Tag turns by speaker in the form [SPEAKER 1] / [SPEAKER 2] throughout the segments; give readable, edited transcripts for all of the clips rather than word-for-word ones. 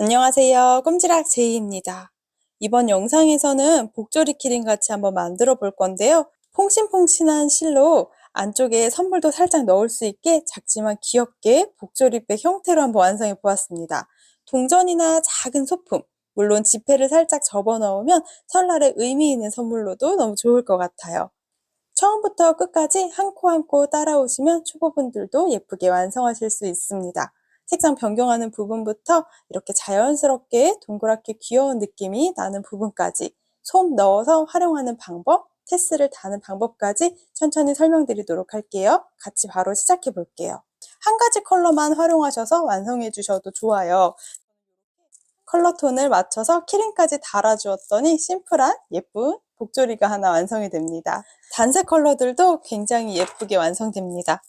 [SPEAKER 1] 안녕하세요. 꼼지락 제이입니다. 이번 영상에서는 복조리 키링 같이 한번 만들어 볼 건데요. 퐁신퐁신한 실로 안쪽에 선물도 살짝 넣을 수 있게 작지만 귀엽게 복조리백 형태로 한번 완성해 보았습니다. 동전이나 작은 소품, 물론 지폐를 살짝 접어 넣으면 설날에 의미 있는 선물로도 너무 좋을 것 같아요. 처음부터 끝까지 한 코 한 코 따라오시면 초보분들도 예쁘게 완성하실 수 있습니다. 색상 변경하는 부분부터 이렇게 자연스럽게 동그랗게 귀여운 느낌이 나는 부분까지 솜 넣어서 활용하는 방법, 테스를 다는 방법까지 천천히 설명드리도록 할게요. 같이 바로 시작해 볼게요. 한 가지 컬러만 활용하셔서 완성해 주셔도 좋아요. 컬러 톤을 맞춰서 키링까지 달아주었더니 심플한 예쁜 복조리가 하나 완성이 됩니다. 단색 컬러들도 굉장히 예쁘게 완성됩니다.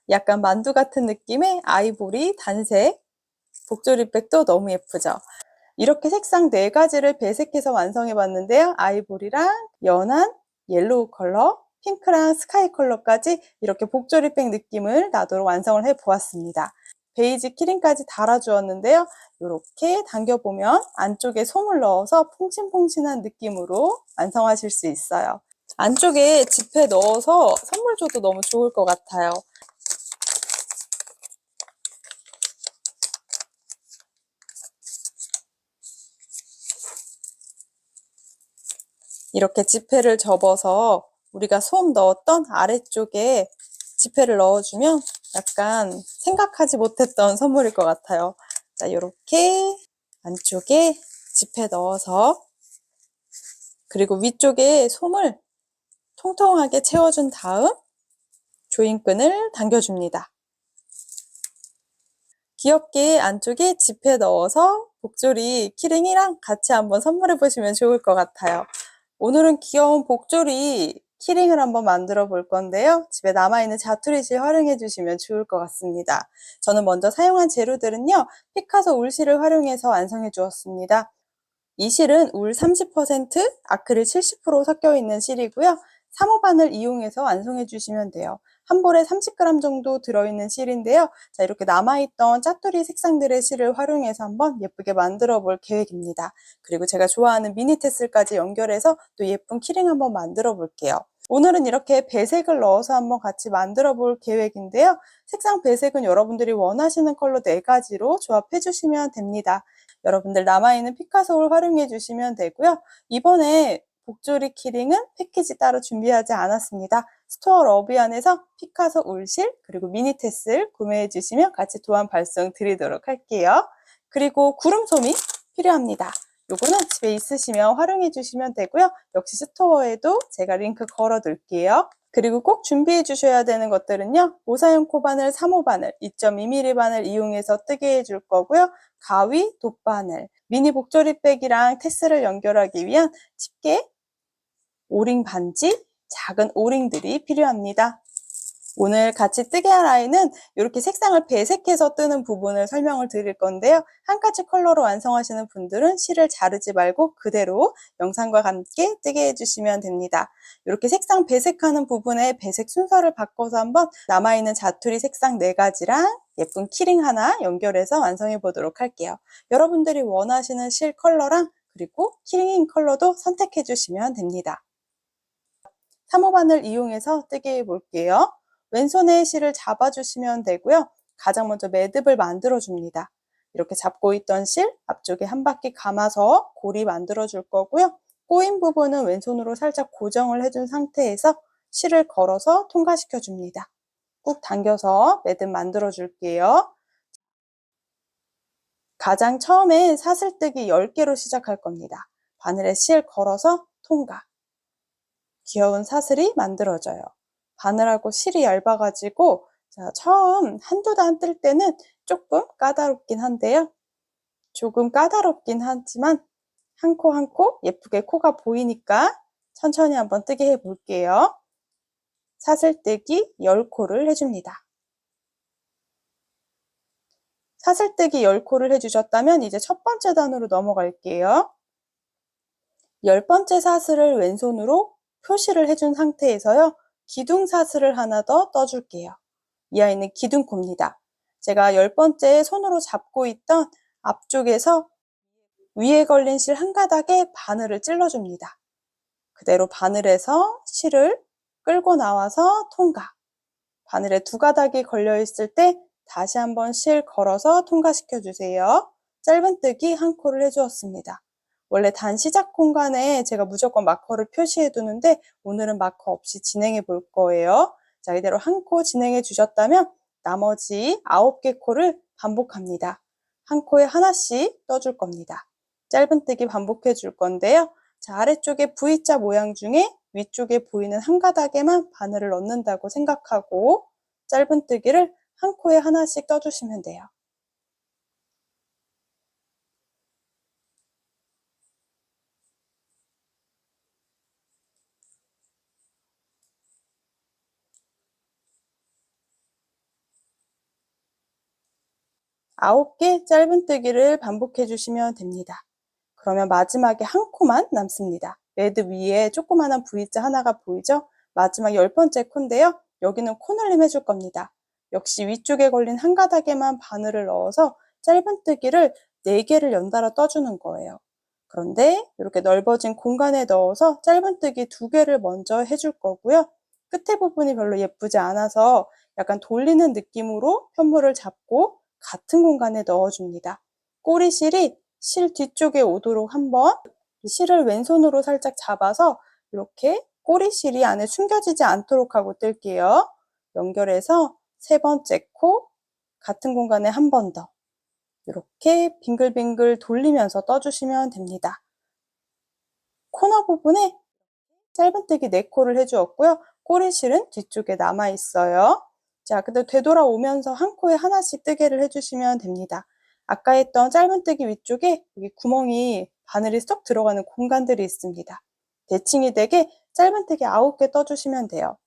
[SPEAKER 1] 약간 만두 같은 느낌의 아이보리, 단색, 복조리백도 너무 예쁘죠? 이렇게 색상 4가지를 배색해서 완성해 봤는데요. 아이보리랑 연한 옐로우 컬러, 핑크랑 스카이 컬러까지 이렇게 복조리백 느낌을 나도록 완성을 해 보았습니다. 베이지 키링까지 달아주었는데요. 이렇게 당겨보면 안쪽에 솜을 넣어서 퐁신퐁신한 느낌으로 완성하실 수 있어요. 안쪽에 지폐 넣어서 선물 줘도 너무 좋을 것 같아요. 이렇게 지폐를 접어서 우리가 솜 넣었던 아래쪽에 지폐를 넣어주면 약간 생각하지 못했던 선물일 것 같아요. 자, 이렇게 안쪽에 지폐 넣어서 그리고 위쪽에 솜을 통통하게 채워준 다음 조인끈을 당겨줍니다. 귀엽게 안쪽에 지폐 넣어서 복조리 키링이랑 같이 한번 선물해 보시면 좋을 것 같아요. 오늘은 귀여운 복조리 키링을 한번 만들어 볼 건데요. 집에 남아있는 자투리실 활용해 주시면 좋을 것 같습니다. 저는 먼저 사용한 재료들은요. 피카소 울실을 활용해서 완성해 주었습니다. 이 실은 울 30%, 아크릴 70% 섞여 있는 실이고요. 3호바늘 이용해서 완성해 주시면 돼요. 한 볼에 30g 정도 들어있는 실인데요. 자, 이렇게 남아있던 짜투리 색상들의 실을 활용해서 한번 예쁘게 만들어 볼 계획입니다. 그리고 제가 좋아하는 미니 테슬까지 연결해서 또 예쁜 키링 한번 만들어 볼게요. 오늘은 이렇게 배색을 넣어서 한번 같이 만들어 볼 계획인데요. 색상 배색은 여러분들이 원하시는 컬러 4가지로 조합해 주시면 됩니다. 여러분들 남아있는 피카소를 활용해 주시면 되고요. 이번에 복조리 키링은 패키지 따로 준비하지 않았습니다. 스토어 러비안에서 피카소 울실 그리고 미니 테슬 구매해 주시면 같이 도안 발송 드리도록 할게요. 그리고 구름솜이 필요합니다. 요거는 집에 있으시면 활용해 주시면 되고요. 역시 스토어에도 제가 링크 걸어 둘게요. 그리고 꼭 준비해 주셔야 되는 것들은요. 모사용 코바늘 3호 바늘, 2.2mm 바늘 이용해서 뜨게 해줄 거고요. 가위, 돗바늘, 미니 복조리백이랑 테스를 연결하기 위한 집게, 오링 반지, 작은 오링들이 필요합니다. 오늘 같이 뜨게 할 아이는 이렇게 색상을 배색해서 뜨는 부분을 설명을 드릴 건데요. 한 가지 컬러로 완성하시는 분들은 실을 자르지 말고 그대로 영상과 함께 뜨게 해주시면 됩니다. 이렇게 색상 배색하는 부분에 배색 순서를 바꿔서 한번 남아있는 자투리 색상 4가지랑 예쁜 키링 하나 연결해서 완성해 보도록 할게요. 여러분들이 원하시는 실 컬러랑 그리고 키링 컬러도 선택해 주시면 됩니다. 3호 바늘 이용해서 뜨게 해 볼게요. 왼손에 실을 잡아주시면 되고요. 가장 먼저 매듭을 만들어 줍니다. 이렇게 잡고 있던 실 앞쪽에 한 바퀴 감아서 고리 만들어 줄 거고요. 꼬인 부분은 왼손으로 살짝 고정을 해준 상태에서 실을 걸어서 통과시켜 줍니다. 꾹 당겨서 매듭 만들어 줄게요. 가장 처음엔 사슬뜨기 10개로 시작할 겁니다. 바늘에 실 걸어서 통과. 귀여운 사슬이 만들어져요. 바늘하고 실이 얇아가지고 처음 한두 단 뜰 때는 조금 까다롭긴 한데요. 조금 까다롭긴 하지만 한 코 한 코 예쁘게 코가 보이니까 천천히 한번 뜨게 해볼게요. 사슬뜨기 10코를 해줍니다. 사슬뜨기 10코를 해주셨다면 이제 첫 번째 단으로 넘어갈게요. 10번째 사슬을 왼손으로 표시를 해준 상태에서요. 기둥 사슬을 하나 더 떠줄게요. 이 아이는 기둥코입니다. 제가 10번째 손으로 잡고 있던 앞쪽에서 위에 걸린 실 한 가닥에 바늘을 찔러줍니다. 그대로 바늘에서 실을 끌고 나와서 통과. 바늘에 두 가닥이 걸려 있을 때 다시 한번 실 걸어서 통과시켜 주세요. 짧은뜨기 한 코를 해주었습니다. 원래 단 시작 공간에 제가 무조건 마커를 표시해 두는데 오늘은 마커 없이 진행해 볼 거예요. 자, 이대로 한 코 진행해 주셨다면 나머지 9개 코를 반복합니다. 한 코에 하나씩 떠줄 겁니다. 짧은뜨기 반복해 줄 건데요. 자, 아래쪽에 V자 모양 중에 위쪽에 보이는 한 가닥에만 바늘을 넣는다고 생각하고 짧은뜨기를 한 코에 하나씩 떠주시면 돼요. 아홉 개 짧은뜨기를 반복해 주시면 됩니다. 그러면 마지막에 한 코만 남습니다. 레드 위에 조그마한 V자 하나가 보이죠? 마지막 10번째 코인데요. 여기는 코늘림 해줄 겁니다. 역시 위쪽에 걸린 한 가닥에만 바늘을 넣어서 짧은뜨기를 4개를 연달아 떠주는 거예요. 그런데 이렇게 넓어진 공간에 넣어서 짧은뜨기 2개를 먼저 해줄 거고요. 끝에 부분이 별로 예쁘지 않아서 약간 돌리는 느낌으로 편물을 잡고 같은 공간에 넣어줍니다. 꼬리실이 실 뒤쪽에 오도록 한번 실을 왼손으로 살짝 잡아서 이렇게 꼬리실이 안에 숨겨지지 않도록 하고 뜰게요. 연결해서 세 번째 코 같은 공간에 한 번 더 이렇게 빙글빙글 돌리면서 떠주시면 됩니다. 코너 부분에 짧은뜨기 4코를 해주었고요. 꼬리실은 뒤쪽에 남아있어요. 자, 근데 되돌아오면서 한 코에 하나씩 뜨개를 해주시면 됩니다. 아까 했던 짧은뜨기 위쪽에 여기 구멍이 바늘이 쏙 들어가는 공간들이 있습니다. 대칭이 되게 짧은뜨기 9개 떠주시면 돼요.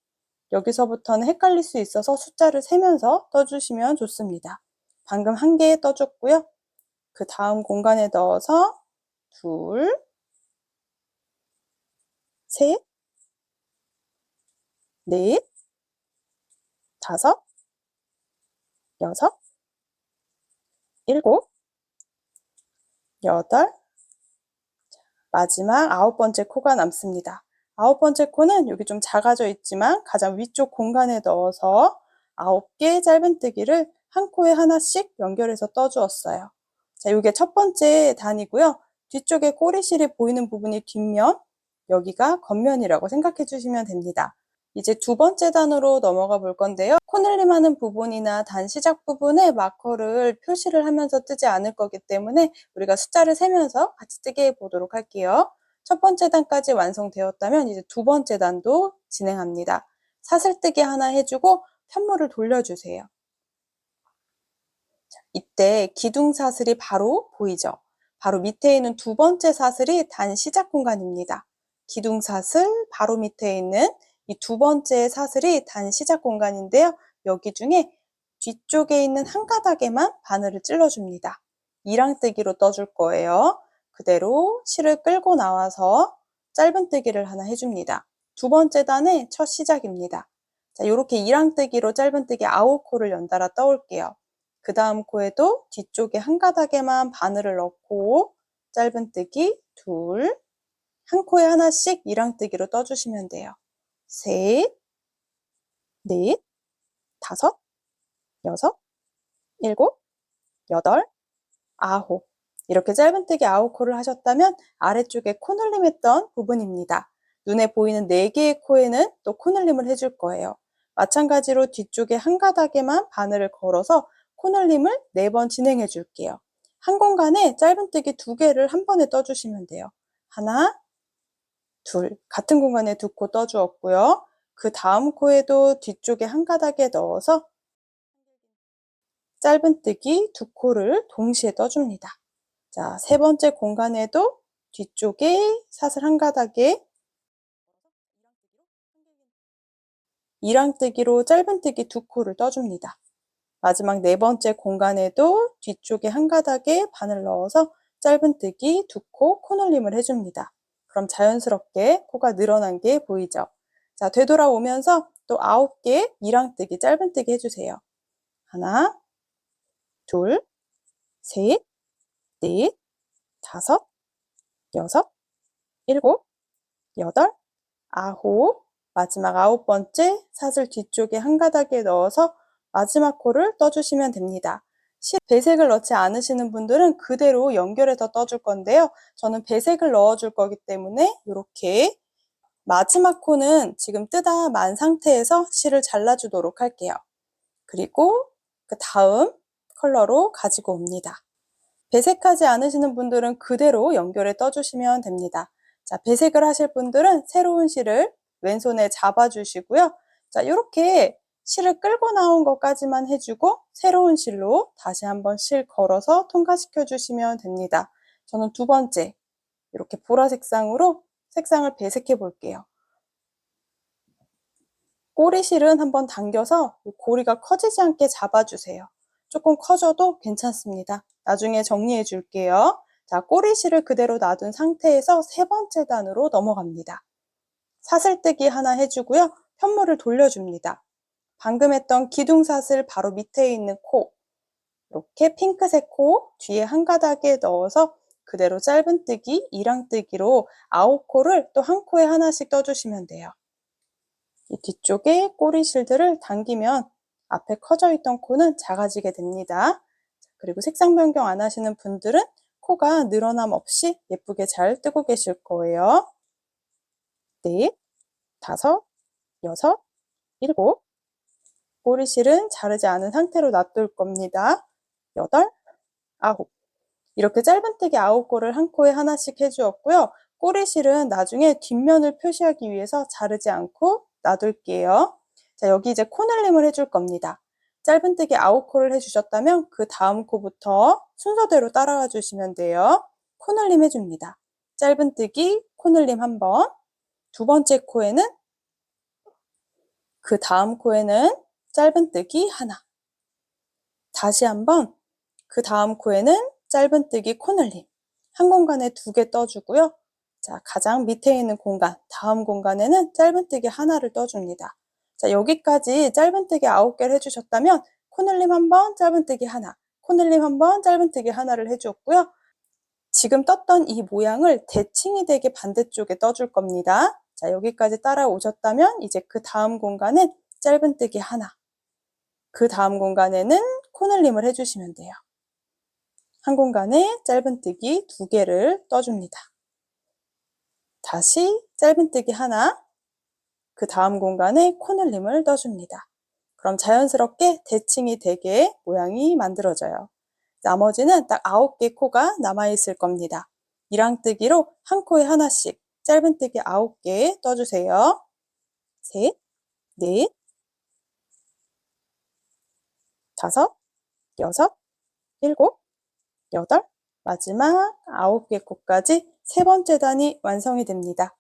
[SPEAKER 1] 여기서부터는 헷갈릴 수 있어서 숫자를 세면서 떠주시면 좋습니다. 방금 한 개 떠줬고요. 그 다음 공간에 넣어서 둘, 셋, 넷, 다섯, 여섯, 일곱, 여덟, 마지막 9번째 코가 남습니다. 9번째 코는 여기 좀 작아져 있지만 가장 위쪽 공간에 넣어서 9개 짧은뜨기를 한 코에 하나씩 연결해서 떠주었어요. 자, 이게 첫 번째 단이고요. 뒤쪽에 꼬리실이 보이는 부분이 뒷면, 여기가 겉면이라고 생각해 주시면 됩니다. 이제 두 번째 단으로 넘어가 볼 건데요. 코늘림 하는 부분이나 단 시작 부분에 마커를 표시를 하면서 뜨지 않을 거기 때문에 우리가 숫자를 세면서 같이 뜨게 해 보도록 할게요. 첫 번째 단까지 완성되었다면 이제 두 번째 단도 진행합니다. 사슬뜨기 하나 해주고 편물을 돌려주세요. 이때 기둥사슬이 바로 보이죠? 바로 밑에 있는 두 번째 사슬이 단 시작 공간입니다. 기둥사슬 바로 밑에 있는 이 두 번째 사슬이 단 시작 공간인데요. 여기 중에 뒤쪽에 있는 한 가닥에만 바늘을 찔러줍니다. 이랑뜨기로 떠줄 거예요. 그대로 실을 끌고 나와서 짧은뜨기를 하나 해줍니다. 두 번째 단의 첫 시작입니다. 자, 이렇게 이랑뜨기로 짧은뜨기 9코를 연달아 떠올게요. 그 다음 코에도 뒤쪽에 한 가닥에만 바늘을 넣고 짧은뜨기 둘, 한 코에 하나씩 이랑뜨기로 떠주시면 돼요. 셋, 넷, 다섯, 여섯, 일곱, 여덟, 아홉. 이렇게 짧은뜨기 9코를 하셨다면 아래쪽에 코늘림 했던 부분입니다. 눈에 보이는 4개의 코에는 또 코늘림을 해줄 거예요. 마찬가지로 뒤쪽에 한 가닥에만 바늘을 걸어서 코늘림을 4번 진행해 줄게요. 한 공간에 짧은뜨기 2개를 한 번에 떠주시면 돼요. 하나, 둘, 같은 공간에 2코 떠주었고요. 그 다음 코에도 뒤쪽에 한 가닥에 넣어서 짧은뜨기 2코를 동시에 떠줍니다. 자, 세 번째 공간에도 뒤쪽에 사슬 한 가닥에 이랑뜨기로 짧은뜨기 2코를 떠줍니다. 마지막 네 번째 공간에도 뒤쪽에 한 가닥에 바늘 넣어서 짧은뜨기 2코 코늘림을 해줍니다. 그럼 자연스럽게 코가 늘어난 게 보이죠? 자, 되돌아오면서 또 9개 이랑뜨기 짧은뜨기 해주세요. 하나, 둘, 셋, 넷, 다섯, 여섯, 일곱, 여덟, 아홉, 마지막 9번째 사슬 뒤쪽에 한 가닥에 넣어서 마지막 코를 떠주시면 됩니다. 배색을 넣지 않으시는 분들은 그대로 연결해서 떠줄 건데요. 저는 배색을 넣어줄 거기 때문에 이렇게 마지막 코는 지금 뜯어 만 상태에서 실을 잘라주도록 할게요. 그리고 그 다음 컬러로 가지고 옵니다. 배색하지 않으시는 분들은 그대로 연결해 떠주시면 됩니다. 자, 배색을 하실 분들은 새로운 실을 왼손에 잡아주시고요. 자, 이렇게 실을 끌고 나온 것까지만 해주고 새로운 실로 다시 한번 실 걸어서 통과시켜 주시면 됩니다. 저는 두 번째 이렇게 보라색 색상으로 색상을 배색해 볼게요. 꼬리실은 한번 당겨서 고리가 커지지 않게 잡아주세요. 조금 커져도 괜찮습니다. 나중에 정리해 줄게요. 자, 꼬리실을 그대로 놔둔 상태에서 세 번째 단으로 넘어갑니다. 사슬뜨기 하나 해주고요. 편물을 돌려줍니다. 방금 했던 기둥사슬 바로 밑에 있는 코, 이렇게 핑크색 코 뒤에 한 가닥에 넣어서 그대로 짧은뜨기, 이랑뜨기로 9코를 또 한 코에 하나씩 떠주시면 돼요. 이 뒤쪽에 꼬리실들을 당기면 앞에 커져 있던 코는 작아지게 됩니다. 그리고 색상 변경 안 하시는 분들은 코가 늘어남 없이 예쁘게 잘 뜨고 계실 거예요. 넷, 다섯, 여섯, 일곱, 꼬리실은 자르지 않은 상태로 놔둘 겁니다. 여덟, 아홉. 이렇게 짧은뜨기 9코를 한 코에 하나씩 해주었고요. 꼬리실은 나중에 뒷면을 표시하기 위해서 자르지 않고 놔둘게요. 자, 여기 이제 코늘림을 해줄 겁니다. 짧은뜨기 9코를 해주셨다면 그 다음 코부터 순서대로 따라와 주시면 돼요. 코늘림 해줍니다. 짧은뜨기, 코늘림 한 번, 두 번째 코에는 그 다음 코에는 짧은뜨기 하나, 다시 한번 그 다음 코에는 짧은뜨기 코늘림 한 공간에 2개 떠주고요. 자, 가장 밑에 있는 공간, 다음 공간에는 짧은뜨기 하나를 떠줍니다. 자, 여기까지 짧은뜨기 9개를 해주셨다면 코늘림 한 번, 짧은뜨기 하나, 코늘림 한 번, 짧은뜨기 하나를 해주었고요. 지금 떴던 이 모양을 대칭이 되게 반대쪽에 떠줄 겁니다. 자, 여기까지 따라오셨다면 이제 그 다음 공간은 짧은뜨기 하나, 그 다음 공간에는 코늘림을 해주시면 돼요. 한 공간에 짧은뜨기 2개를 떠줍니다. 다시 짧은뜨기 하나, 그 다음 공간에 코늘림을 떠줍니다. 그럼 자연스럽게 대칭이 되게 모양이 만들어져요. 나머지는 딱 9개 코가 남아있을 겁니다. 이랑뜨기로 한 코에 하나씩 짧은뜨기 9개 떠주세요. 셋, 넷, 다섯, 여섯, 일곱, 여덟, 마지막 9개 코까지 세 번째 단이 완성이 됩니다.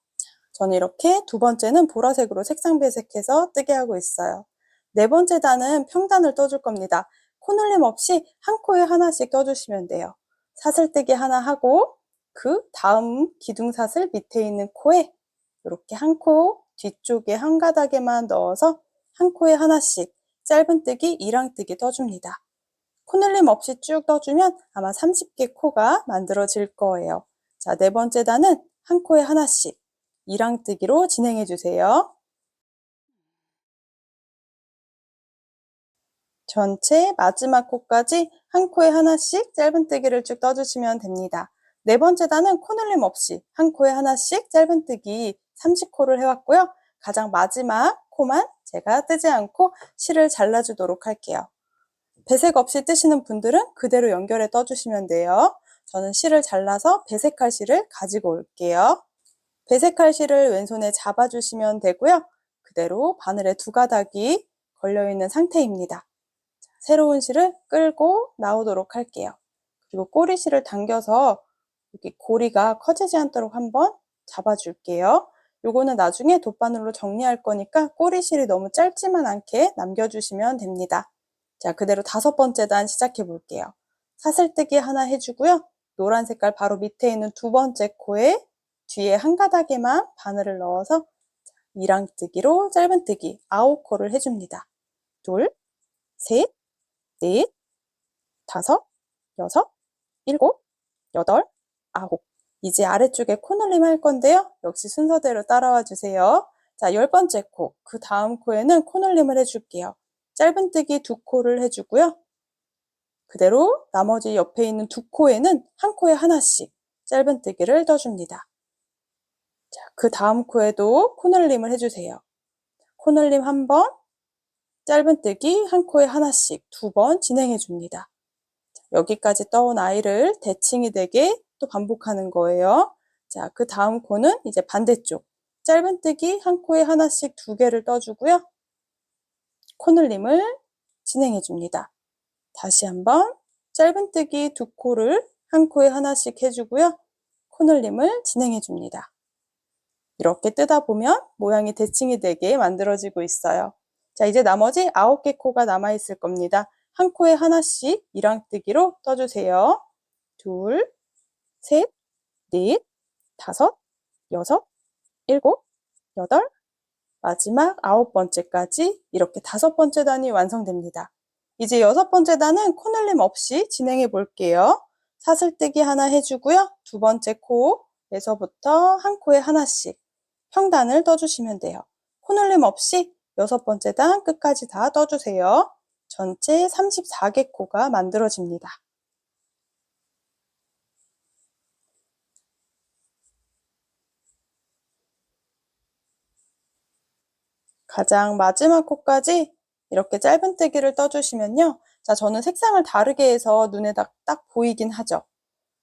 [SPEAKER 1] 저는 이렇게 두 번째는 보라색으로 색상 배색해서 뜨게 하고 있어요. 네 번째 단은 평단을 떠줄 겁니다. 코늘림 없이 한 코에 하나씩 떠주시면 돼요. 사슬뜨기 하나 하고 그 다음 기둥사슬 밑에 있는 코에 이렇게 한 코 뒤쪽에 한 가닥에만 넣어서 한 코에 하나씩 짧은뜨기, 이랑뜨기 떠줍니다. 코늘림 없이 쭉 떠주면 아마 30개 코가 만들어질 거예요. 자, 네 번째 단은 한 코에 하나씩 이랑뜨기로 진행해 주세요. 전체 마지막 코까지 한 코에 하나씩 짧은뜨기를 쭉 떠주시면 됩니다. 네 번째 단은 코늘림 없이 한 코에 하나씩 짧은뜨기 30코를 해왔고요. 가장 마지막 코만 제가 뜨지 않고 실을 잘라주도록 할게요. 배색 없이 뜨시는 분들은 그대로 연결해 떠주시면 돼요. 저는 실을 잘라서 배색할 실을 가지고 올게요. 배색할 실을 왼손에 잡아주시면 되고요. 그대로 바늘에 2가닥이 걸려있는 상태입니다. 새로운 실을 끌고 나오도록 할게요. 그리고 꼬리실을 당겨서 여기 고리가 커지지 않도록 한번 잡아줄게요. 요거는 나중에 돗바늘로 정리할 거니까 꼬리실이 너무 짧지만 않게 남겨주시면 됩니다. 자, 그대로 5번째 단 시작해 볼게요. 사슬뜨기 하나 해주고요. 노란 색깔 바로 밑에 있는 두 번째 코에 뒤에 한 가닥에만 바늘을 넣어서 이랑뜨기로 짧은뜨기 9코를 해줍니다. 둘, 셋, 넷, 다섯, 여섯, 일곱, 여덟, 9. 이제 아래쪽에 코늘림 할 건데요. 역시 순서대로 따라와 주세요. 자, 10번째 코, 그 다음 코에는 코늘림을 해줄게요. 짧은뜨기 2코를 해주고요. 그대로 나머지 옆에 있는 2코에는 한 코에 하나씩 짧은뜨기를 떠줍니다. 자, 그 다음 코에도 코늘림을 해주세요. 코늘림 1번, 짧은뜨기 한 코에 하나씩 2번 진행해 줍니다. 여기까지 떠온 아이를 대칭이 되게 또 반복하는 거예요. 자, 그 다음 코는 이제 반대쪽. 짧은뜨기 한 코에 하나씩 2개를 떠주고요. 코늘림을 진행해 줍니다. 다시 한번 짧은뜨기 2코를 한 코에 하나씩 해주고요. 코늘림을 진행해 줍니다. 이렇게 뜨다 보면 모양이 대칭이 되게 만들어지고 있어요. 자, 이제 나머지 9개 코가 남아있을 겁니다. 한 코에 하나씩 이랑뜨기로 떠주세요. 2, 셋, 넷, 5, 6, 7, 8, 마지막 9번째까지 이렇게 5번째 단이 완성됩니다. 이제 6번째 단은 코늘림 없이 진행해 볼게요. 사슬뜨기 하나 해주고요. 2번째 코에서부터 한 코에 하나씩 평단을 떠주시면 돼요. 코늘림 없이 6번째 단 끝까지 다 떠주세요. 전체 34개 코가 만들어집니다. 가장 마지막 코까지 이렇게 짧은뜨기를 떠주시면요. 자, 저는 색상을 다르게 해서 눈에 딱 보이긴 하죠.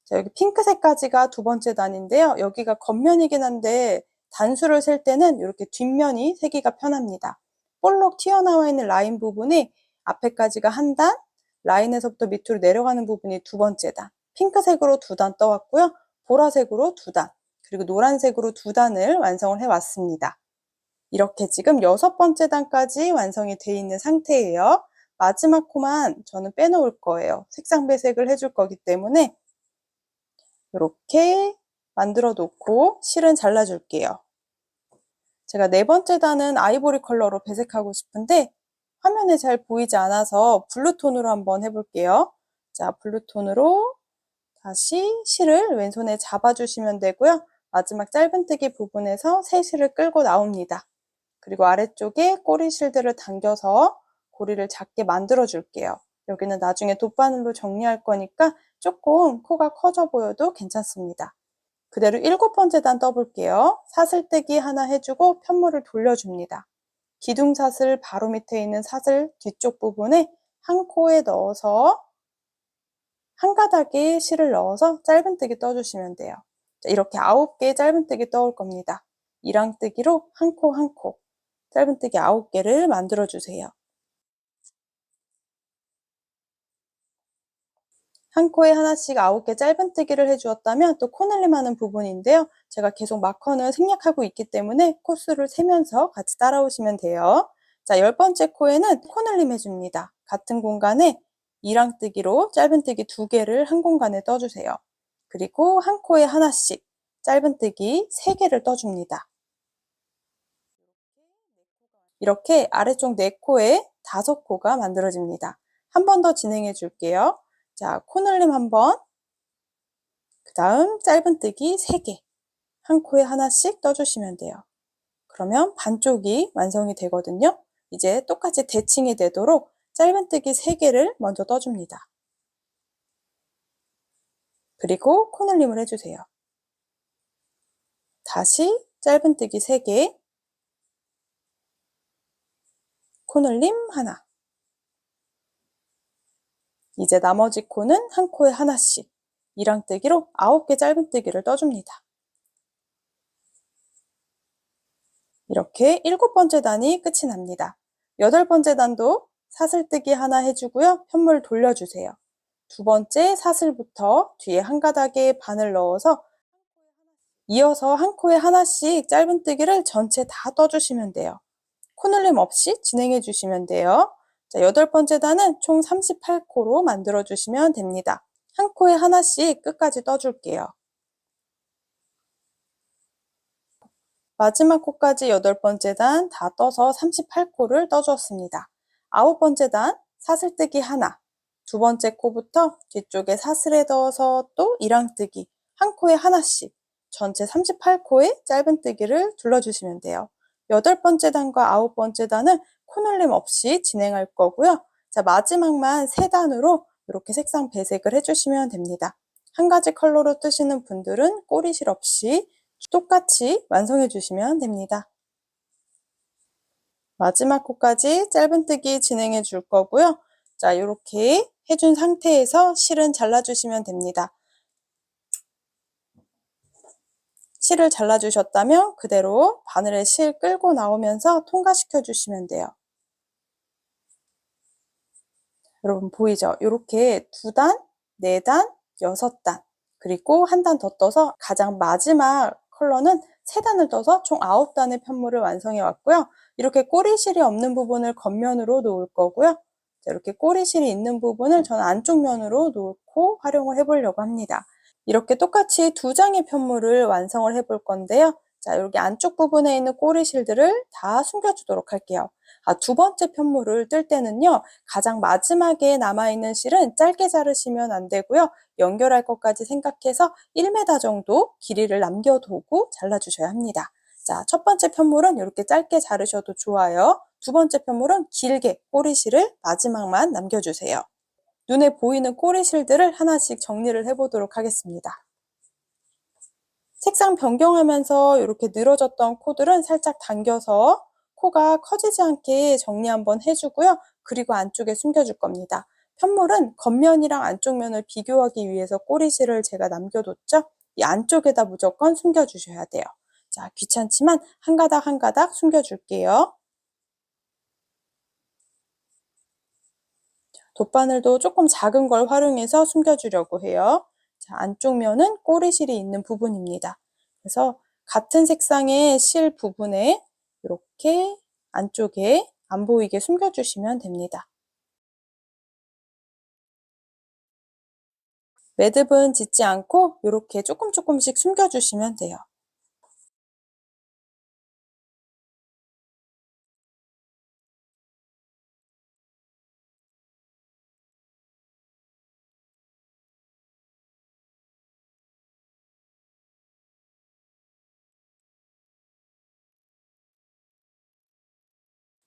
[SPEAKER 1] 자, 여기 핑크색까지가 2번째 단인데요. 여기가 겉면이긴 한데 단수를 셀 때는 이렇게 뒷면이 세기가 편합니다. 볼록 튀어나와 있는 라인 부분이 앞에까지가 한 단, 라인에서부터 밑으로 내려가는 부분이 2번째 단. 핑크색으로 2단 떠왔고요. 보라색으로 2단, 그리고 노란색으로 2단을 완성을 해왔습니다. 이렇게 지금 6번째 단까지 완성이 되어 있는 상태예요. 마지막 코만 저는 빼놓을 거예요. 색상 배색을 해줄 거기 때문에 이렇게 만들어 놓고 실은 잘라줄게요. 제가 4번째 단은 아이보리 컬러로 배색하고 싶은데 화면에 잘 보이지 않아서 블루톤으로 한번 해볼게요. 자, 블루톤으로 다시 실을 왼손에 잡아주시면 되고요. 마지막 짧은뜨기 부분에서 새 실을 끌고 나옵니다. 그리고 아래쪽에 꼬리 실들을 당겨서 고리를 작게 만들어 줄게요. 여기는 나중에 돗바늘로 정리할 거니까 조금 코가 커져 보여도 괜찮습니다. 그대로 7번째 단 떠볼게요. 사슬뜨기 하나 해주고 편물을 돌려줍니다. 기둥사슬 바로 밑에 있는 사슬 뒤쪽 부분에 한 코에 넣어서 한 가닥에 실을 넣어서 짧은뜨기 떠주시면 돼요. 이렇게 9개 짧은뜨기 떠올 겁니다. 이랑뜨기로 한 코 한 코 짧은뜨기 9개를 만들어 주세요. 한 코에 하나씩 9개 짧은뜨기를 해주었다면 또 코늘림 하는 부분인데요. 제가 계속 마커는 생략하고 있기 때문에 코수를 세면서 같이 따라오시면 돼요. 자, 10번째 코에는 코늘림 해줍니다. 같은 공간에 이랑뜨기로 짧은뜨기 2개를 한 공간에 떠주세요. 그리고 한 코에 하나씩 짧은뜨기 3개를 떠줍니다. 이렇게 아래쪽 4코에 5코가 만들어집니다. 한 번 더 진행해 줄게요. 자, 코늘림 한 번, 그 다음 짧은뜨기 3개, 한 코에 하나씩 떠주시면 돼요. 그러면 반쪽이 완성이 되거든요. 이제 똑같이 대칭이 되도록 짧은뜨기 3개를 먼저 떠줍니다. 그리고 코늘림을 해주세요. 다시 짧은뜨기 3개, 코늘림 하나. 이제 나머지 코는 한 코에 하나씩 이랑뜨기로 9개 짧은뜨기를 떠줍니다. 이렇게 7번째 단이 끝이 납니다. 8번째 단도 사슬뜨기 하나 해주고요. 편물 돌려주세요. 2번째 사슬부터 뒤에 한 가닥에 바늘 넣어서 이어서 한 코에 하나씩 짧은뜨기를 전체 다 떠주시면 돼요. 코늘림 없이 진행해 주시면 돼요. 자, 8번째 단은 총 38코로 만들어 주시면 됩니다. 한 코에 하나씩 끝까지 떠줄게요. 마지막 코까지 8번째 단 다 떠서 38코를 떠주었습니다. 9번째 단 사슬뜨기 하나, 2번째 코부터 뒤쪽에 사슬에 넣어서 또 이랑뜨기, 한 코에 하나씩 전체 38코의 짧은뜨기를 둘러주시면 돼요. 8번째 단과 9번째 단은 코놀림 없이 진행할 거고요. 자, 마지막만 3단으로 이렇게 색상 배색을 해주시면 됩니다. 한 가지 컬러로 뜨시는 분들은 꼬리실 없이 똑같이 완성해 주시면 됩니다. 마지막 코까지 짧은뜨기 진행해 줄 거고요. 자, 이렇게 해준 상태에서 실은 잘라주시면 됩니다. 실을 잘라주셨다면 그대로 바늘에 실 끌고 나오면서 통과시켜 주시면 돼요. 여러분 보이죠? 이렇게 2단, 4단, 6단 그리고 한 단 더 떠서 가장 마지막 컬러는 3단을 떠서 총 9단의 편물을 완성해 왔고요. 이렇게 꼬리실이 없는 부분을 겉면으로 놓을 거고요. 자, 이렇게 꼬리실이 있는 부분을 저는 안쪽 면으로 놓고 활용을 해보려고 합니다. 이렇게 똑같이 2장의 편물을 완성을 해볼 건데요. 자, 여기 안쪽 부분에 있는 꼬리실들을 다 숨겨주도록 할게요. 2번째 편물을 뜰 때는요, 가장 마지막에 남아있는 실은 짧게 자르시면 안 되고요. 연결할 것까지 생각해서 1m 정도 길이를 남겨두고 잘라주셔야 합니다. 자, 첫 번째 편물은 이렇게 짧게 자르셔도 좋아요. 2번째 편물은 길게 꼬리실을 마지막만 남겨주세요. 눈에 보이는 꼬리실들을 하나씩 정리를 해보도록 하겠습니다. 색상 변경하면서 이렇게 늘어졌던 코들은 살짝 당겨서 코가 커지지 않게 정리 한번 해주고요. 그리고 안쪽에 숨겨줄 겁니다. 편물은 겉면이랑 안쪽 면을 비교하기 위해서 꼬리실을 제가 남겨뒀죠. 이 안쪽에다 무조건 숨겨주셔야 돼요. 자, 귀찮지만 한 가닥 한 가닥 숨겨줄게요. 돗바늘도 조금 작은 걸 활용해서 숨겨주려고 해요. 자, 안쪽 면은 꼬리실이 있는 부분입니다. 그래서 같은 색상의 실 부분에 이렇게 안쪽에 안 보이게 숨겨주시면 됩니다. 매듭은 짓지 않고 이렇게 조금씩 숨겨주시면 돼요.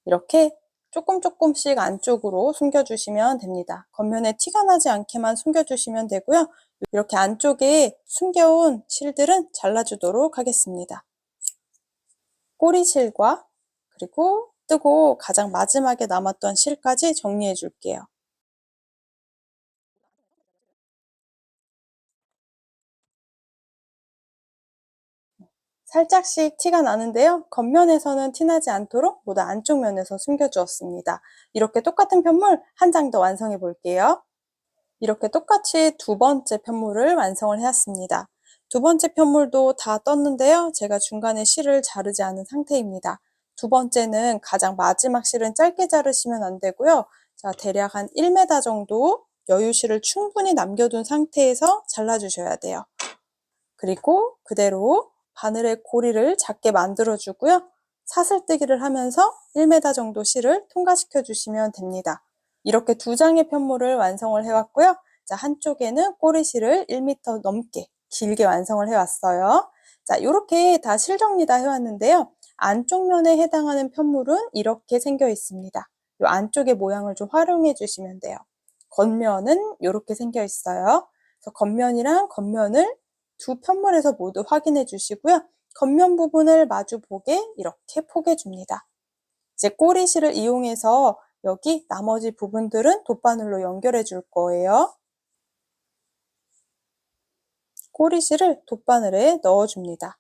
[SPEAKER 1] 이렇게 조금씩 안쪽으로 숨겨주시면 됩니다. 겉면에 티가 나지 않게만 숨겨주시면 되고요. 이렇게 안쪽에 숨겨온 실들은 잘라주도록 하겠습니다. 꼬리실과 그리고 뜨고 가장 마지막에 남았던 실까지 정리해 줄게요. 살짝씩 티가 나는데요. 겉면에서는 티나지 않도록 모두 안쪽 면에서 숨겨주었습니다. 이렇게 똑같은 편물 한 장 더 완성해 볼게요. 이렇게 똑같이 2번째 편물을 완성을 해왔습니다. 2번째 편물도 다 떴는데요. 제가 중간에 실을 자르지 않은 상태입니다. 2번째는 가장 마지막 실은 짧게 자르시면 안 되고요. 자, 대략 한 1m 정도 여유실을 충분히 남겨둔 상태에서 잘라주셔야 돼요. 그리고 그대로 바늘의 고리를 작게 만들어주고요. 사슬뜨기를 하면서 1m 정도 실을 통과시켜 주시면 됩니다. 이렇게 2장의 편물을 완성을 해왔고요. 자, 한쪽에는 꼬리실을 1m 넘게 길게 완성을 해왔어요. 자, 이렇게 다 실 정리 다 해왔는데요. 안쪽 면에 해당하는 편물은 이렇게 생겨 있습니다. 이 안쪽의 모양을 좀 활용해 주시면 돼요. 겉면은 이렇게 생겨 있어요. 그래서 겉면이랑 겉면을 두 편물에서 모두 확인해 주시고요. 겉면 부분을 마주 보게 이렇게 포개 줍니다. 이제 꼬리실을 이용해서 여기 나머지 부분들은 돗바늘로 연결해 줄 거예요. 꼬리실을 돗바늘에 넣어 줍니다.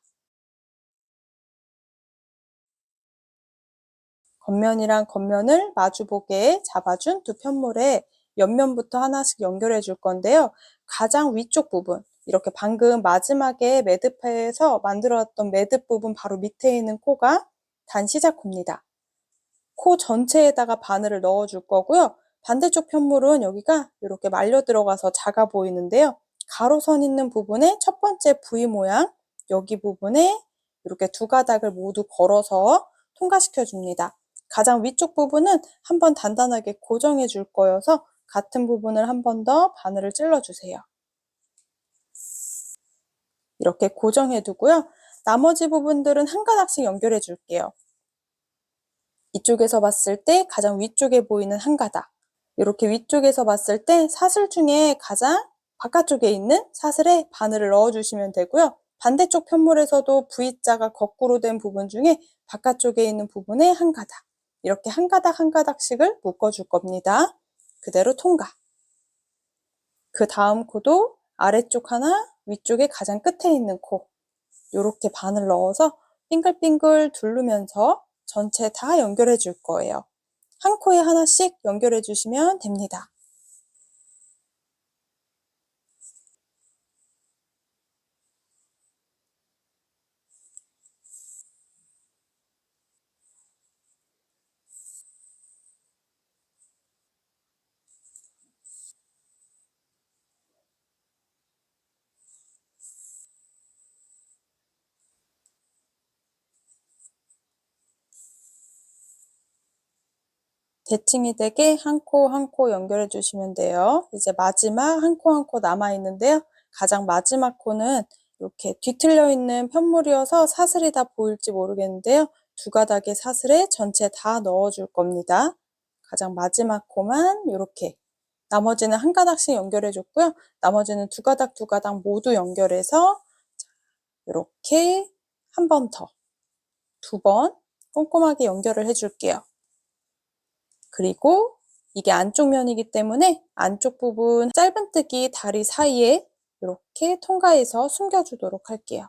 [SPEAKER 1] 겉면이랑 겉면을 마주보게 잡아준 두 편물에 옆면부터 하나씩 연결해 줄 건데요. 가장 위쪽 부분, 이렇게 방금 마지막에 매듭해서 만들었던 매듭 부분 바로 밑에 있는 코가 단 시작코입니다. 코 전체에다가 바늘을 넣어 줄 거고요. 반대쪽 편물은 여기가 이렇게 말려 들어가서 작아 보이는데요. 가로선 있는 부분에 첫 번째 V 모양, 여기 부분에 이렇게 두 가닥을 모두 걸어서 통과시켜 줍니다. 가장 위쪽 부분은 한번 단단하게 고정해 줄 거여서 같은 부분을 한 번 더 바늘을 찔러 주세요. 이렇게 고정해 두고요. 나머지 부분들은 한 가닥씩 연결해 줄게요. 이쪽에서 봤을 때 가장 위쪽에 보이는 한 가닥, 이렇게 위쪽에서 봤을 때 사슬 중에 가장 바깥쪽에 있는 사슬에 바늘을 넣어 주시면 되고요. 반대쪽 편물에서도 V자가 거꾸로 된 부분 중에 바깥쪽에 있는 부분에 한 가닥, 이렇게 한 가닥 한 가닥씩을 묶어 줄 겁니다. 그대로 통과. 그 다음 코도 아래쪽 하나, 위쪽에 가장 끝에 있는 코, 이렇게 바늘 넣어서 빙글빙글 두르면서 전체 다 연결해 줄 거예요. 한 코에 하나씩 연결해 주시면 됩니다. 대칭이 되게 한 코 한 코 연결해 주시면 돼요. 이제 마지막 한 코 한 코 남아 있는데요. 가장 마지막 코는 이렇게 뒤틀려 있는 편물이어서 사슬이 다 보일지 모르겠는데요. 두 가닥의 사슬에 전체 다 넣어 줄 겁니다. 가장 마지막 코만 이렇게, 나머지는 한 가닥씩 연결해 줬고요. 나머지는 두 가닥 모두 연결해서 이렇게 한 번 더, 두 번 꼼꼼하게 연결을 해 줄게요. 그리고 이게 안쪽 면이기 때문에 안쪽 부분 짧은뜨기 다리 사이에 이렇게 통과해서 숨겨주도록 할게요.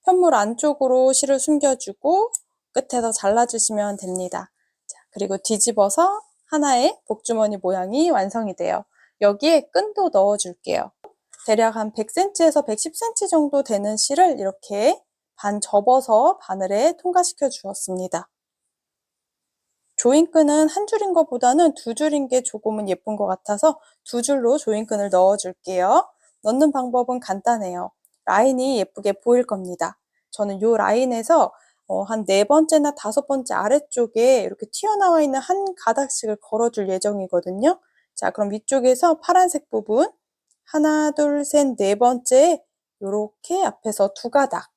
[SPEAKER 1] 편물 안쪽으로 실을 숨겨주고 끝에서 잘라주시면 됩니다. 자, 그리고 뒤집어서 하나의 복주머니 모양이 완성이 돼요. 여기에 끈도 넣어줄게요. 대략 한 100cm에서 110cm 정도 되는 실을 이렇게 반 접어서 바늘에 통과시켜 주었습니다. 조인끈은 한 줄인 것보다는 두 줄인 게 조금은 예쁜 것 같아서 두 줄로 조인끈을 넣어 줄게요. 넣는 방법은 간단해요. 라인이 예쁘게 보일 겁니다. 저는 이 라인에서 한 네 번째나 다섯 번째 아래쪽에 이렇게 튀어나와 있는 한 가닥씩을 걸어줄 예정이거든요. 자, 그럼 위쪽에서 파란색 부분 하나, 둘, 셋, 네 번째 이렇게 앞에서 두 가닥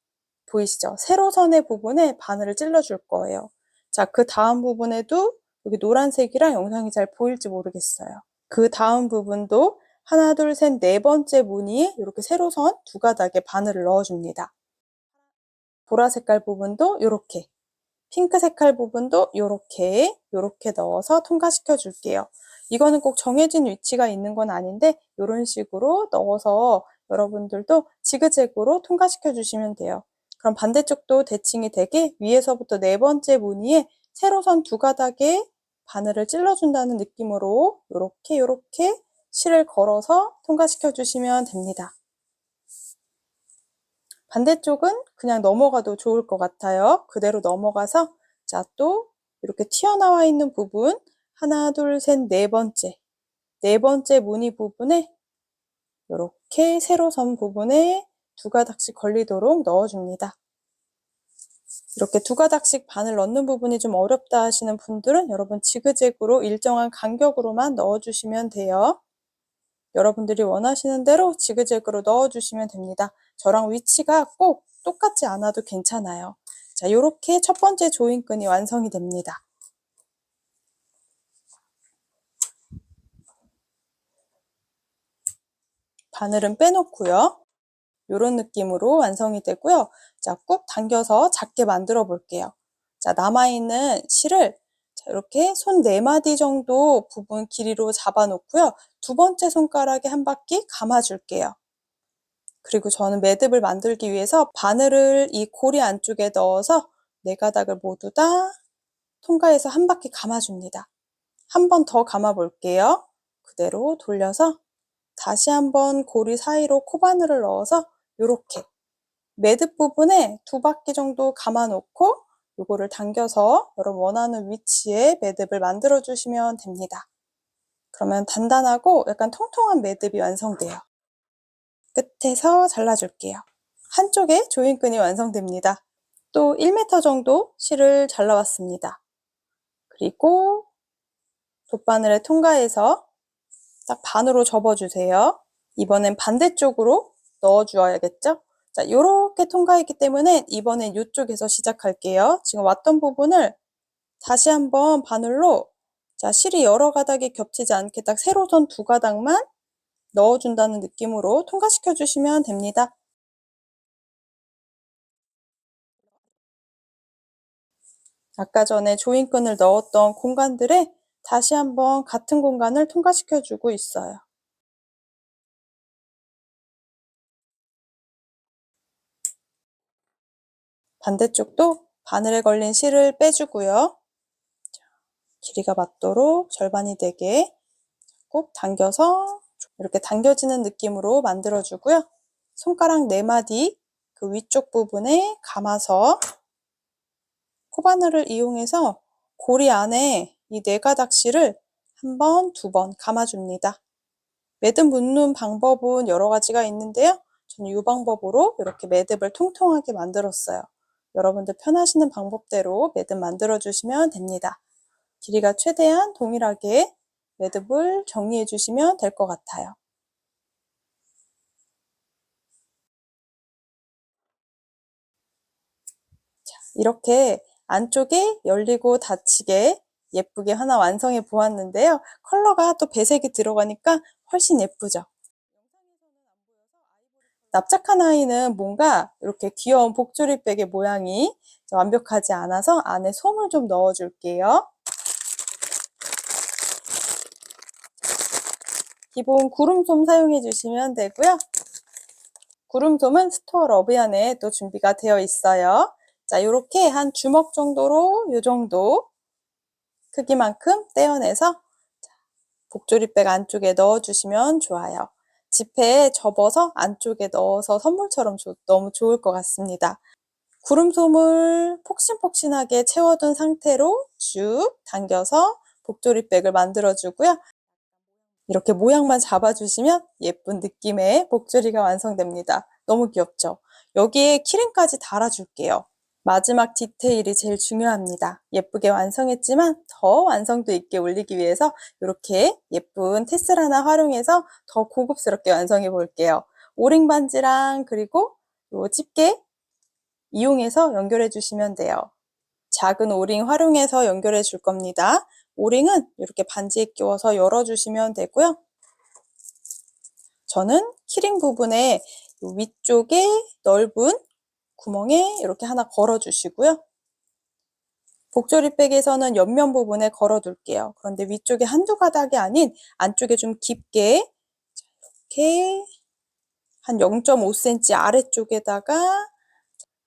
[SPEAKER 1] 보이시죠? 세로선의 부분에 바늘을 찔러줄 거예요. 자, 그 다음 부분에도 여기 노란색이랑 영상이 잘 보일지 모르겠어요. 그 다음 부분도 하나, 둘, 셋, 네 번째 무늬에 이렇게 세로선 두 가닥에 바늘을 넣어줍니다. 보라 색깔 부분도 이렇게, 핑크 색깔 부분도 이렇게 넣어서 통과시켜 줄게요. 이거는 꼭 정해진 위치가 있는 건 아닌데 이런 식으로 넣어서 여러분들도 지그재그로 통과시켜 주시면 돼요. 그럼 반대쪽도 대칭이 되게 위에서부터 네 번째 무늬에 세로선 두 가닥에 바늘을 찔러준다는 느낌으로 이렇게 실을 걸어서 통과시켜 주시면 됩니다. 반대쪽은 그냥 넘어가도 좋을 것 같아요. 그대로 넘어가서 자, 또 이렇게 튀어나와 있는 부분 하나, 둘, 셋, 네 번째 무늬 부분에 이렇게 세로선 부분에 두 가닥씩 걸리도록 넣어줍니다. 이렇게 두 가닥씩 바늘 넣는 부분이 좀 어렵다 하시는 분들은 여러분 지그재그로 일정한 간격으로만 넣어주시면 돼요. 여러분들이 원하시는 대로 지그재그로 넣어주시면 됩니다. 저랑 위치가 꼭 똑같지 않아도 괜찮아요. 자, 이렇게 첫 번째 조인끈이 완성이 됩니다. 바늘은 빼놓고요. 이런 느낌으로 완성이 되고요. 자, 꾹 당겨서 작게 만들어 볼게요. 자, 남아있는 실을 자, 이렇게 손 4마디 정도 부분 길이로 잡아 놓고요. 두 번째 손가락에 한 바퀴 감아 줄게요. 그리고 저는 매듭을 만들기 위해서 바늘을 이 고리 안쪽에 넣어서 네 가닥을 모두 다 통과해서 한 바퀴 감아줍니다. 한 번 더 감아 볼게요. 그대로 돌려서 다시 한번 고리 사이로 코바늘을 넣어서 이렇게 매듭 부분에 두 바퀴 정도 감아 놓고 이거를 당겨서 여러분 원하는 위치에 매듭을 만들어 주시면 됩니다. 그러면 단단하고 약간 통통한 매듭이 완성돼요. 끝에서 잘라줄게요. 한쪽에 조인끈이 완성됩니다. 또 1m 정도 실을 잘라왔습니다. 그리고 돗바늘에 통과해서 딱 반으로 접어주세요. 이번엔 반대쪽으로 넣어주어야겠죠? 자, 요렇게 통과했기 때문에 이번엔 이쪽에서 시작할게요. 지금 왔던 부분을 다시 한번 바늘로, 자, 실이 여러 가닥이 겹치지 않게 딱 세로선 2가닥만 넣어준다는 느낌으로 통과시켜 주시면 됩니다. 아까 전에 조인끈을 넣었던 공간들에 다시 한번 같은 공간을 통과시켜 주고 있어요. 반대쪽도 바늘에 걸린 실을 빼주고요. 길이가 맞도록 절반이 되게 꼭 당겨서 이렇게 당겨지는 느낌으로 만들어주고요. 손가락 4마디 그 위쪽 부분에 감아서 코바늘을 이용해서 고리 안에 이 4가닥 실을 1번, 2번 감아줍니다. 매듭 묶는 방법은 여러 가지가 있는데요. 저는 이 방법으로 이렇게 매듭을 통통하게 만들었어요. 여러분들 편하시는 방법대로 매듭 만들어 주시면 됩니다. 길이가 최대한 동일하게 매듭을 정리해 주시면 될 것 같아요. 자, 이렇게 안쪽에 열리고 닫히게 예쁘게 하나 완성해 보았는데요. 컬러가 또 배색이 들어가니까 훨씬 예쁘죠? 납작한 아이는 뭔가 이렇게 귀여운 복조리백의 모양이 완벽하지 않아서 안에 솜을 좀 넣어 줄게요. 기본 구름솜 사용해 주시면 되고요. 구름솜은 스토어 러브얀에 또 준비가 되어 있어요. 자, 이렇게 한 주먹 정도로 이 정도 크기만큼 떼어내서 복조리백 안쪽에 넣어주시면 좋아요. 지폐에 접어서 안쪽에 넣어서 선물처럼 너무 좋을 것 같습니다. 구름솜을 폭신폭신하게 채워둔 상태로 쭉 당겨서 복조리백을 만들어주고요. 이렇게 모양만 잡아주시면 예쁜 느낌의 복조리가 완성됩니다. 너무 귀엽죠? 여기에 키링까지 달아줄게요. 마지막 디테일이 제일 중요합니다. 예쁘게 완성했지만 더 완성도 있게 올리기 위해서 이렇게 예쁜 테슬 하나 활용해서 더 고급스럽게 완성해 볼게요. 오링 반지랑 그리고 요 집게 이용해서 연결해 주시면 돼요. 작은 오링 활용해서 연결해 줄 겁니다. 오링은 이렇게 반지에 끼워서 열어주시면 되고요. 저는 키링 부분에 위쪽에 넓은 구멍에 이렇게 하나 걸어 주시고요. 복조리백에서는 옆면 부분에 걸어 둘게요. 그런데 위쪽에 한두 가닥이 아닌 안쪽에 좀 깊게 이렇게 한 0.5cm 아래쪽에다가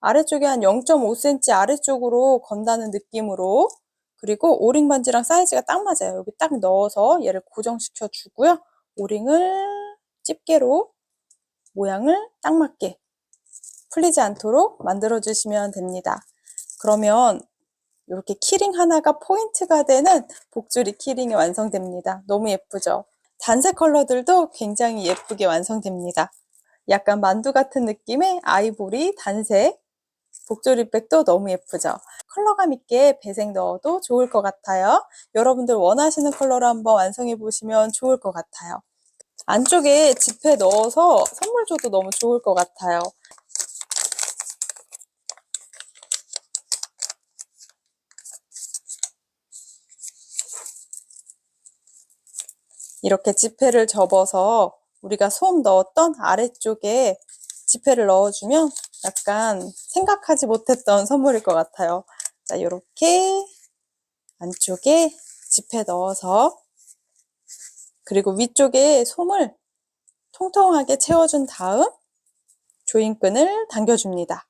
[SPEAKER 1] 아래쪽에 한 0.5cm 아래쪽으로 건다는 느낌으로, 그리고 오링 반지랑 사이즈가 딱 맞아요. 여기 딱 넣어서 얘를 고정시켜 주고요. 오링을 집게로 모양을 딱 맞게 풀리지 않도록 만들어 주시면 됩니다. 그러면 이렇게 키링 하나가 포인트가 되는 복조리 키링이 완성됩니다. 너무 예쁘죠? 단색 컬러들도 굉장히 예쁘게 완성됩니다. 약간 만두 같은 느낌의 아이보리 단색 복조리백도 너무 예쁘죠? 컬러감 있게 배색 넣어도 좋을 것 같아요. 여러분들 원하시는 컬러로 한번 완성해 보시면 좋을 것 같아요. 안쪽에 지폐 넣어서 선물 줘도 너무 좋을 것 같아요. 이렇게 지폐를 접어서 우리가 솜 넣었던 아래쪽에 지폐를 넣어주면 약간 생각하지 못했던 선물일 것 같아요. 자, 이렇게 안쪽에 지폐 넣어서, 그리고 위쪽에 솜을 통통하게 채워준 다음 조인끈을 당겨줍니다.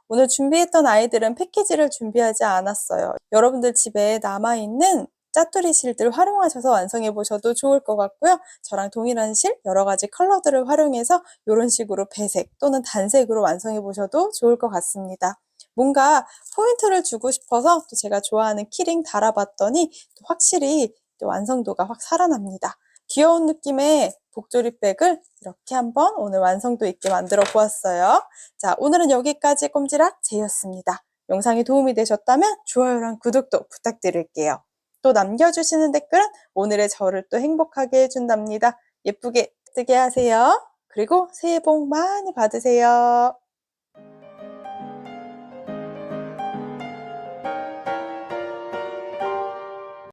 [SPEAKER 1] 오늘 준비했던 아이들은 패키지를 준비하지 않았어요. 여러분들 집에 남아있는 짜투리 실들 활용하셔서 완성해 보셔도 좋을 것 같고요. 저랑 동일한 실 여러 가지 컬러들을 활용해서 이런 식으로 배색 또는 단색으로 완성해 보셔도 좋을 것 같습니다. 뭔가 포인트를 주고 싶어서 또 제가 좋아하는 키링 달아봤더니 또 확실히 또 완성도가 확 살아납니다. 귀여운 느낌의 복조리백을 이렇게 한번 오늘 완성도 있게 만들어 보았어요. 자, 오늘은 여기까지 꼼지락 제이였습니다. 영상이 도움이 되셨다면 좋아요랑 구독도 부탁드릴게요. 또 남겨주시는 댓글은 오늘의 저를 또 행복하게 해준답니다. 예쁘게 쓰게 하세요. 그리고 새해 복 많이 받으세요.